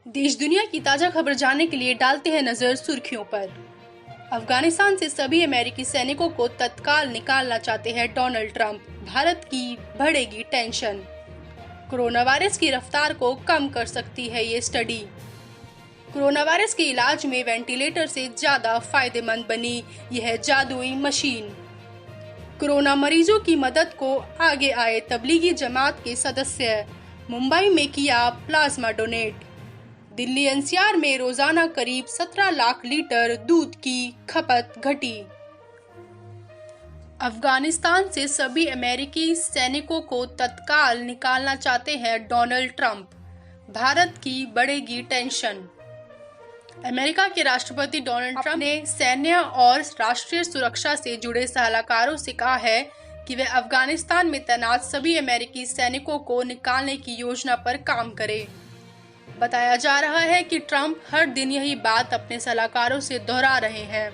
देश दुनिया की ताजा खबर जानने के लिए डालते हैं नजर सुर्खियों पर। अफगानिस्तान से सभी अमेरिकी सैनिकों को तत्काल निकालना चाहते हैं डोनाल्ड ट्रंप। भारत की बढ़ेगी टेंशन। कोरोना वायरस की रफ्तार को कम कर सकती है ये स्टडी। कोरोना वायरस के इलाज में वेंटिलेटर से ज्यादा फायदेमंद बनी यह जादुई मशीन। कोरोना मरीजों की मदद को आगे आए तबलीगी जमात के सदस्य। मुंबई में किया प्लाज्मा डोनेट। दिल्ली एनसीआर में रोजाना करीब 17 लाख लीटर दूध की खपत घटी। अफगानिस्तान से सभी अमेरिकी सैनिकों को तत्काल निकालना चाहते हैं डोनाल्ड ट्रंप। भारत की बढ़ेगी टेंशन। अमेरिका के राष्ट्रपति डोनाल्ड ट्रंप ने सैन्य और राष्ट्रीय सुरक्षा से जुड़े सलाहकारों से कहा है कि वे अफगानिस्तान में तैनात सभी अमेरिकी सैनिकों को निकालने की योजना पर काम करें। बताया जा रहा है कि ट्रंप हर दिन यही बात अपने सलाहकारों से दोहरा रहे हैं।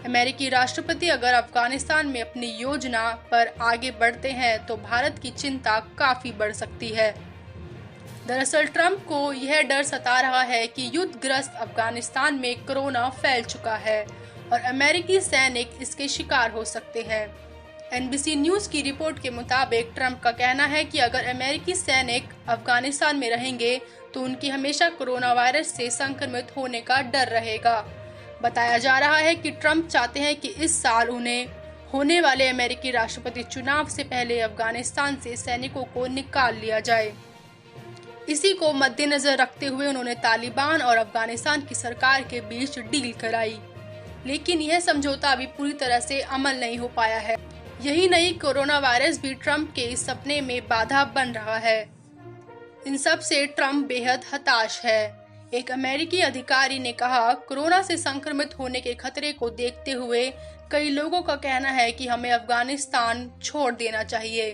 अमेरिकी राष्ट्रपति अगर अफगानिस्तान में अपनी योजना पर आगे बढ़ते हैं तो भारत की चिंता काफी बढ़ सकती है। दरअसल ट्रंप को यह डर सता रहा है कि युद्धग्रस्त अफगानिस्तान में कोरोना फैल चुका है और अमेरिकी सैनिक इसके शिकार हो सकते हैं। एनबीसी न्यूज की रिपोर्ट के मुताबिक ट्रंप का कहना है कि अगर अमेरिकी सैनिक अफगानिस्तान में रहेंगे तो उनकी हमेशा कोरोना वायरस से संक्रमित होने का डर रहेगा। बताया जा रहा है कि ट्रंप चाहते हैं कि इस साल उन्हें होने वाले अमेरिकी राष्ट्रपति चुनाव से पहले अफगानिस्तान से सैनिकों को निकाल लिया जाए। इसी को मद्देनजर रखते हुए उन्होंने तालिबान और अफगानिस्तान की सरकार के बीच डील कराई, लेकिन यह समझौता अभी पूरी तरह से अमल नहीं हो पाया है। यही नहीं, कोरोना वायरस भी ट्रंप के इस सपने में बाधा बन रहा है। इन सब से ट्रंप बेहद हताश है। एक अमेरिकी अधिकारी ने कहा, कोरोना से संक्रमित होने के खतरे को देखते हुए कई लोगों का कहना है कि हमें अफगानिस्तान छोड़ देना चाहिए।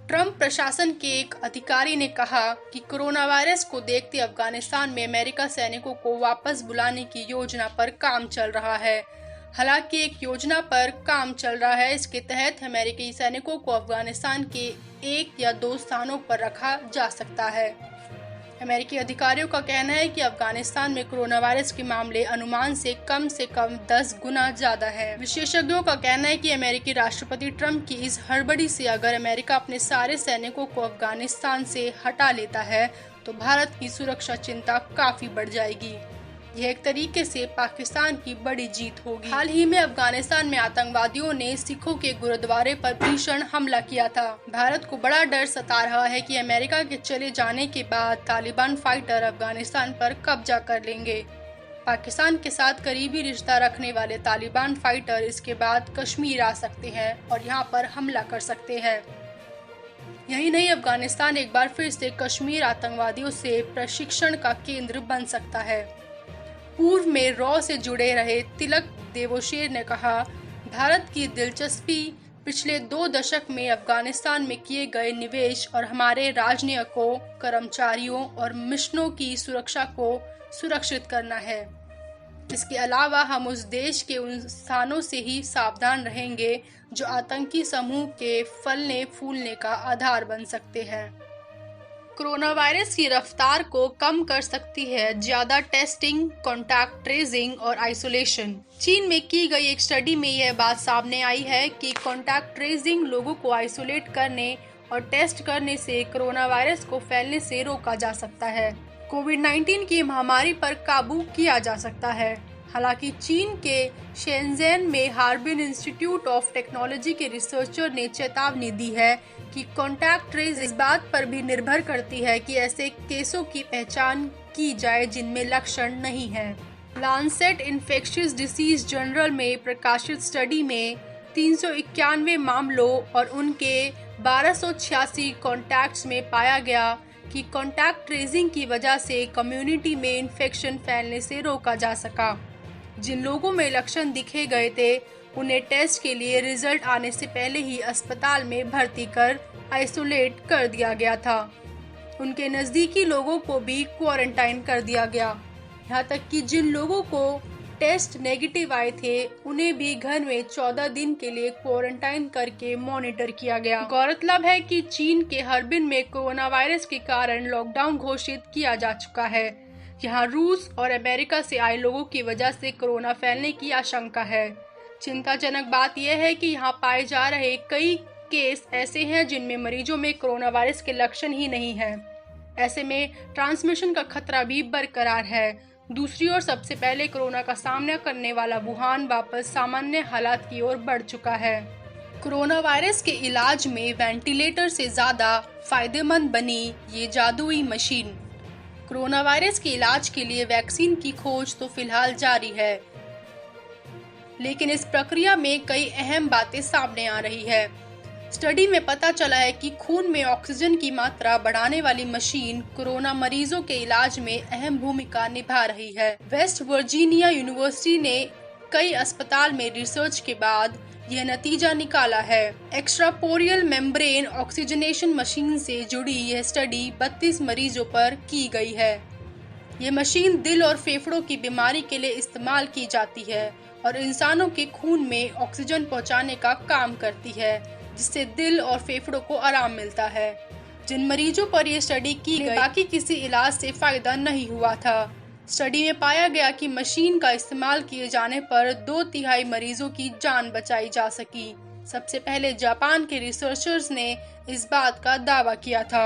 ट्रंप प्रशासन के एक अधिकारी ने कहा कि कोरोना वायरस को देखते अफगानिस्तान में अमेरिका सैनिकों को वापस बुलाने की योजना पर काम चल रहा है। हालांकि एक योजना पर काम चल रहा है, इसके तहत अमेरिकी सैनिकों को अफगानिस्तान के 1 या 2 स्थानों पर रखा जा सकता है। अमेरिकी अधिकारियों का कहना है कि अफगानिस्तान में कोरोना वायरस के मामले अनुमान से कम 10 गुना ज्यादा है। विशेषज्ञों का कहना है कि अमेरिकी राष्ट्रपति ट्रंप की इस हड़बड़ी से अगर अमेरिका अपने सारे सैनिकों को अफगानिस्तान से हटा लेता है तो भारत की सुरक्षा चिंता काफी बढ़ जाएगी। यह एक तरीके से पाकिस्तान की बड़ी जीत होगी। हाल ही में अफगानिस्तान में आतंकवादियों ने सिखों के गुरुद्वारे पर भीषण हमला किया था। भारत को बड़ा डर सता रहा है कि अमेरिका के चले जाने के बाद तालिबान फाइटर अफगानिस्तान पर कब्जा कर लेंगे। पाकिस्तान के साथ करीबी रिश्ता रखने वाले तालिबान फाइटर इसके बाद कश्मीर आ सकते हैं और यहाँ पर हमला कर सकते हैं। यही नहीं, अफगानिस्तान एक बार फिर से कश्मीर आतंकवादियों से प्रशिक्षण का केंद्र बन सकता है। पूर्व में रॉ से जुड़े रहे तिलक देवोशेर ने कहा, भारत की दिलचस्पी पिछले 2 दशक में अफगानिस्तान में किए गए निवेश और हमारे राजनयिकों, कर्मचारियों और मिशनों की सुरक्षा को सुरक्षित करना है। इसके अलावा हम उस देश के उन स्थानों से ही सावधान रहेंगे जो आतंकी समूह के फलने फूलने का आधार बन सकते हैं। कोरोना वायरस की रफ्तार को कम कर सकती है ज्यादा टेस्टिंग, कॉन्टैक्ट ट्रेसिंग और आइसोलेशन। चीन में की गई एक स्टडी में यह बात सामने आई है कि कॉन्टैक्ट ट्रेसिंग लोगों को आइसोलेट करने और टेस्ट करने से कोरोना वायरस को फैलने से रोका जा सकता है। कोविड-19 की महामारी पर काबू किया जा सकता है। हालांकि चीन के शेनज़ेन में हार्बिन इंस्टीट्यूट ऑफ टेक्नोलॉजी के रिसर्चर ने चेतावनी दी है कि कॉन्टैक्ट ट्रेस इस बात पर भी निर्भर करती है कि ऐसे केसों की पहचान की जाए जिनमें लक्षण नहीं है। लांसेट इन्फेक्शियस डिसीज जर्नल में प्रकाशित स्टडी में 391 मामलों और उनके 1286 कॉन्टैक्ट्स में पाया गया कि कॉन्टैक्ट ट्रेसिंग की वजह से कम्युनिटी में इन्फेक्शन फैलने से रोका जा सका। जिन लोगों में लक्षण दिखे गए थे उन्हें टेस्ट के लिए रिजल्ट आने से पहले ही अस्पताल में भर्ती कर आइसोलेट कर दिया गया था। उनके नजदीकी लोगों को भी क्वारंटाइन कर दिया गया। यहाँ तक कि जिन लोगों को टेस्ट नेगेटिव आए थे उन्हें भी घर में 14 दिन के लिए क्वारंटाइन करके मॉनिटर किया गया। गौरतलब है कि चीन के हार्बिन में कोरोना वायरस के कारण लॉकडाउन घोषित किया जा चुका है। यहाँ रूस और अमेरिका से आए लोगों की वजह से कोरोना फैलने की आशंका है। चिंताजनक बात यह है कि यहाँ पाए जा रहे कई केस ऐसे हैं जिनमें मरीजों में कोरोना वायरस के लक्षण ही नहीं हैं। ऐसे में ट्रांसमिशन का खतरा भी बरकरार है। दूसरी ओर सबसे पहले कोरोना का सामना करने वाला वुहान वापस सामान्य हालात की ओर बढ़ चुका है। कोरोना वायरस के इलाज में वेंटिलेटर से ज्यादा फायदेमंद बनी ये जादुई मशीन। कोरोना वायरस के इलाज के लिए वैक्सीन की खोज तो फिलहाल जारी है, लेकिन इस प्रक्रिया में कई अहम बातें सामने आ रही है। स्टडी में पता चला है कि खून में ऑक्सीजन की मात्रा बढ़ाने वाली मशीन कोरोना मरीजों के इलाज में अहम भूमिका निभा रही है। वेस्ट वर्जीनिया यूनिवर्सिटी ने कई अस्पताल में रिसर्च के बाद यह नतीजा निकाला है। एक्स्ट्रापोरियल मेम्ब्रेन ऑक्सीजनेशन मशीन से जुड़ी यह स्टडी 32 मरीजों पर की गई है। यह मशीन दिल और फेफड़ों की बीमारी के लिए इस्तेमाल की जाती है और इंसानों के खून में ऑक्सीजन पहुंचाने का काम करती है, जिससे दिल और फेफड़ों को आराम मिलता है। जिन मरीजों पर यह स्टडी की गई, बाकी किसी इलाज से फायदा नहीं हुआ था। स्टडी में पाया गया कि मशीन का इस्तेमाल किए जाने पर 2/3 मरीजों की जान बचाई जा सकी। सबसे पहले जापान के रिसर्चर्स ने इस बात का दावा किया था।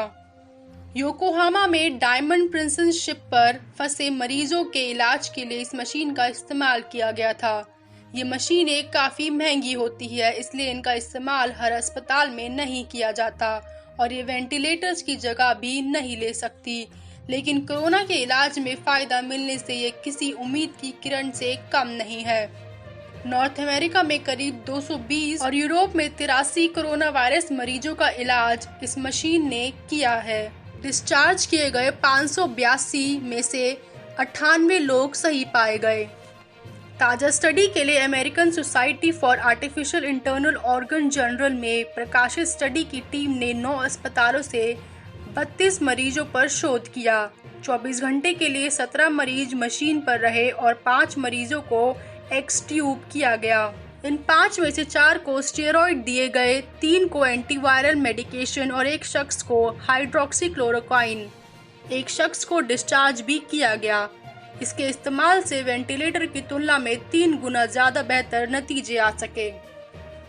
योकोहामा में डायमंड प्रिंसेस शिप पर फंसे मरीजों के इलाज के लिए इस मशीन का इस्तेमाल किया गया था। ये मशीनें काफी महंगी होती है, इसलिए इनका इस्तेमाल हर अस्पताल में नहीं किया जाता और ये वेंटिलेटर्स की जगह भी नहीं ले सकती। लेकिन कोरोना के इलाज में फायदा मिलने से ये किसी उम्मीद की किरण से कम नहीं है। नॉर्थ अमेरिका में करीब 220 और यूरोप में 83 कोरोना वायरस मरीजों का इलाज इस मशीन ने किया है। डिस्चार्ज किए गए 582 में से 98 लोग सही पाए गए। ताजा स्टडी के लिए American society for artificial internal organ journal में प्रकाशित स्टडी की टीम ने 9 अस्पतालों से 32 मरीजों पर शोध किया। 24 घंटे के लिए 17 मरीज मशीन पर रहे और 5 मरीजों को एक्सट्यूब किया गया। इन 5 में से 4 को स्टेरॉइड दिए गए, 3 को एंटीवायरल मेडिकेशन और 1 शख्स को हाइड्रोक्सीक्लोरोक्वाइन। 1 शख्स को डिस्चार्ज भी किया गया। इसके इस्तेमाल से वेंटिलेटर की तुलना में 3 गुना ज्यादा बेहतर नतीजे आ सके।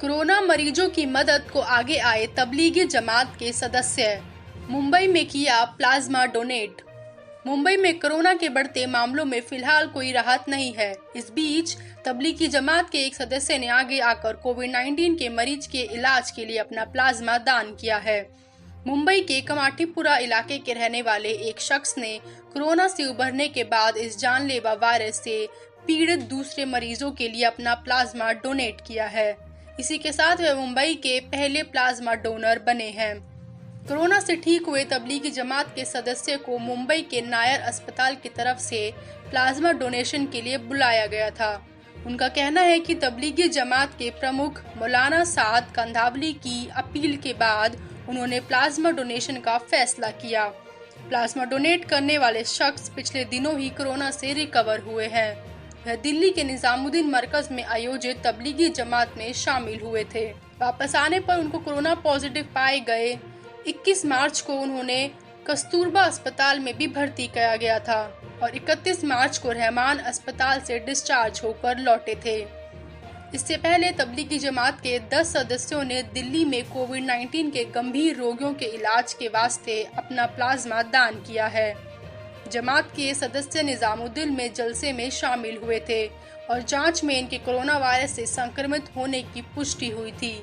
कोरोना मरीजों की मदद को आगे आए तबलीगी जमात के सदस्य। मुंबई में किया प्लाज्मा डोनेट। मुंबई में कोरोना के बढ़ते मामलों में फिलहाल कोई राहत नहीं है। इस बीच तबलीगी जमात के एक सदस्य ने आगे आकर कोविड-19 के मरीज के इलाज के लिए अपना प्लाज्मा दान किया है। मुंबई के कमाटीपुरा इलाके के रहने वाले एक शख्स ने कोरोना से उबरने के बाद इस जानलेवा वायरस से पीड़ित दूसरे मरीजों के लिए अपना प्लाज्मा डोनेट किया है। इसी के साथ वह मुंबई के पहले प्लाज्मा डोनर बने हैं। कोरोना से ठीक हुए तबलीगी जमात के सदस्य को मुंबई के नायर अस्पताल की तरफ से प्लाज्मा डोनेशन के लिए बुलाया गया था। उनका कहना है कि तबलीगी जमात के प्रमुख मौलाना साद कंधावली की अपील के बाद उन्होंने प्लाज्मा डोनेशन का फैसला किया। प्लाज्मा डोनेट करने वाले शख्स पिछले दिनों ही कोरोना से रिकवर हुए हैं। वह दिल्ली के निजामुद्दीन मरकज में आयोजित तबलीगी जमात में शामिल हुए थे। वापस आने पर उनको कोरोना पॉजिटिव पाए गए। 21 मार्च को उन्होंने कस्तूरबा अस्पताल में भी भर्ती किया गया था और 31 मार्च को रहमान अस्पताल से डिस्चार्ज होकर लौटे थे। इससे पहले तबलीगी जमात के 10 सदस्यों ने दिल्ली में कोविड-19 के गंभीर रोगियों के इलाज के वास्ते अपना प्लाज्मा दान किया है। जमात के सदस्य निजामुद्दीन में जलसे में शामिल हुए थे और जांच में इनके कोरोना वायरस से संक्रमित होने की पुष्टि हुई थी।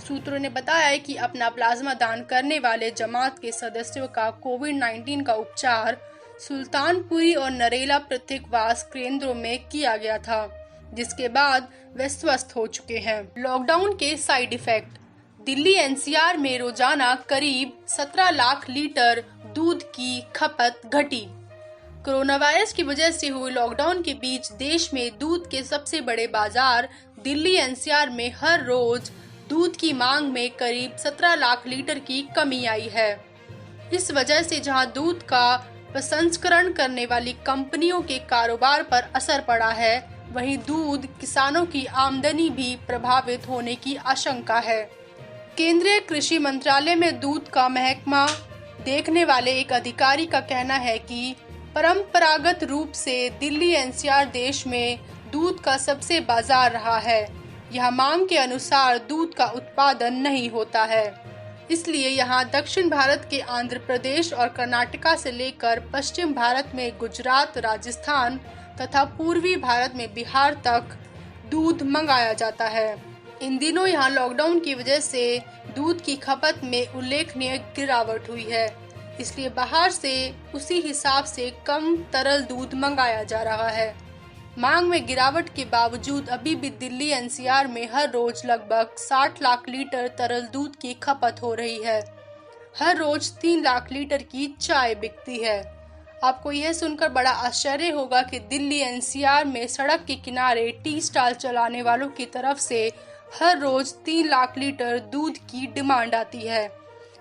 सूत्रों ने बताया कि अपना प्लाज्मा दान करने वाले जमात के सदस्यों का कोविड-19 का उपचार सुल्तानपुरी और नरेला पृथकवास केंद्रों में किया गया था, जिसके बाद वे स्वस्थ हो चुके हैं। लॉकडाउन के साइड इफेक्ट। दिल्ली एनसीआर में रोजाना करीब 17 लाख लीटर दूध की खपत घटी। कोरोना वायरस की वजह से हुए लॉकडाउन के बीच देश में दूध के सबसे बड़े बाजार दिल्ली एनसीआर में हर रोज दूध की मांग में करीब 17 लाख लीटर की कमी आई है। इस वजह से जहां दूध का प्रसंस्करण करने वाली कंपनियों के कारोबार पर असर पड़ा है, वहीं दूध किसानों की आमदनी भी प्रभावित होने की आशंका है। केंद्रीय कृषि मंत्रालय में दूध का महकमा देखने वाले एक अधिकारी का कहना है कि परंपरागत रूप से दिल्ली एनसीआर देश में दूध का सबसे बाजार रहा है। यहाँ मांग के अनुसार दूध का उत्पादन नहीं होता है, इसलिए यहाँ दक्षिण भारत के आंध्र प्रदेश और कर्नाटका से लेकर पश्चिम भारत में गुजरात, राजस्थान तथा पूर्वी भारत में बिहार तक दूध मंगाया जाता है। इन दिनों यहाँ लॉकडाउन की वजह से दूध की खपत में उल्लेखनीय गिरावट हुई है, इसलिए बाहर से उसी हिसाब से कम तरल दूध मंगाया जा रहा है। मांग में गिरावट के बावजूद अभी भी दिल्ली एनसीआर में हर रोज लगभग 60 लाख लीटर तरल दूध की खपत हो रही है। हर रोज 3 लाख लीटर की चाय बिकती है। आपको यह सुनकर बड़ा आश्चर्य होगा कि दिल्ली एनसीआर में सड़क के किनारे टी स्टॉल चलाने वालों की तरफ से हर रोज 3 लाख लीटर दूध की डिमांड आती है।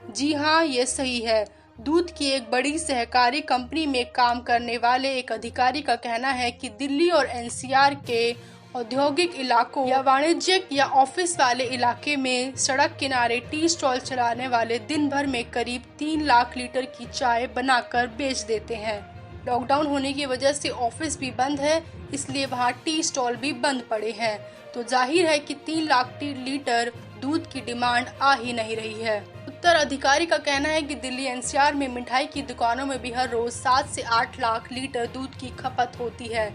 जी हाँ, ये सही है। दूध की एक बड़ी सहकारी कंपनी में काम करने वाले एक अधिकारी का कहना है कि दिल्ली और एनसीआर के औद्योगिक इलाकों या वाणिज्यिक या ऑफिस वाले इलाके में सड़क किनारे टी स्टॉल चलाने वाले दिन भर में करीब 3 लाख लीटर की चाय बनाकर बेच देते हैं। लॉकडाउन होने की वजह से ऑफिस भी बंद है, इसलिए वहाँ टी स्टॉल भी बंद पड़े हैं, तो जाहिर है कि 3 लाख लीटर दूध की डिमांड आ ही नहीं रही है। उत्तराधिकारी का कहना है कि दिल्ली एनसीआर में मिठाई की दुकानों में भी हर रोज 7 से 8 लाख लीटर दूध की खपत होती है।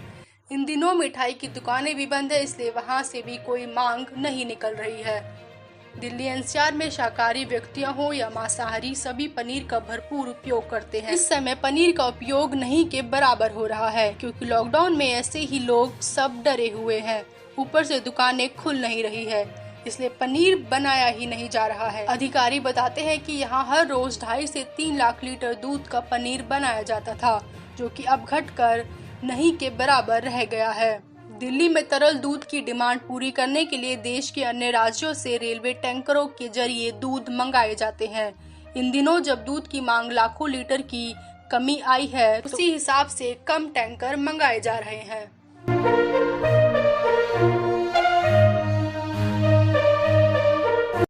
इन दिनों मिठाई की दुकानें भी बंद है, इसलिए वहां से भी कोई मांग नहीं निकल रही है। दिल्ली एनसीआर में शाकाहारी व्यक्तियां हो या मांसाहारी, सभी पनीर का भरपूर उपयोग करते हैं। इस समय पनीर का उपयोग नहीं के बराबर हो रहा है, क्योंकि लॉकडाउन में ऐसे ही लोग सब डरे हुए हैं। ऊपर से दुकानें खुल नहीं रही है, इसलिए पनीर बनाया ही नहीं जा रहा है। अधिकारी बताते हैं कि यहाँ हर रोज 2.5 से 3 लाख लीटर दूध का पनीर बनाया जाता था, जो कि अब घटकर नहीं के बराबर रह गया है। दिल्ली में तरल दूध की डिमांड पूरी करने के लिए देश के अन्य राज्यों से रेलवे टैंकरों के जरिए दूध मंगाए जाते हैं। इन दिनों जब दूध की मांग लाखों लीटर की कमी आई है, उसी हिसाब से कम टैंकर मंगाए जा रहे हैं।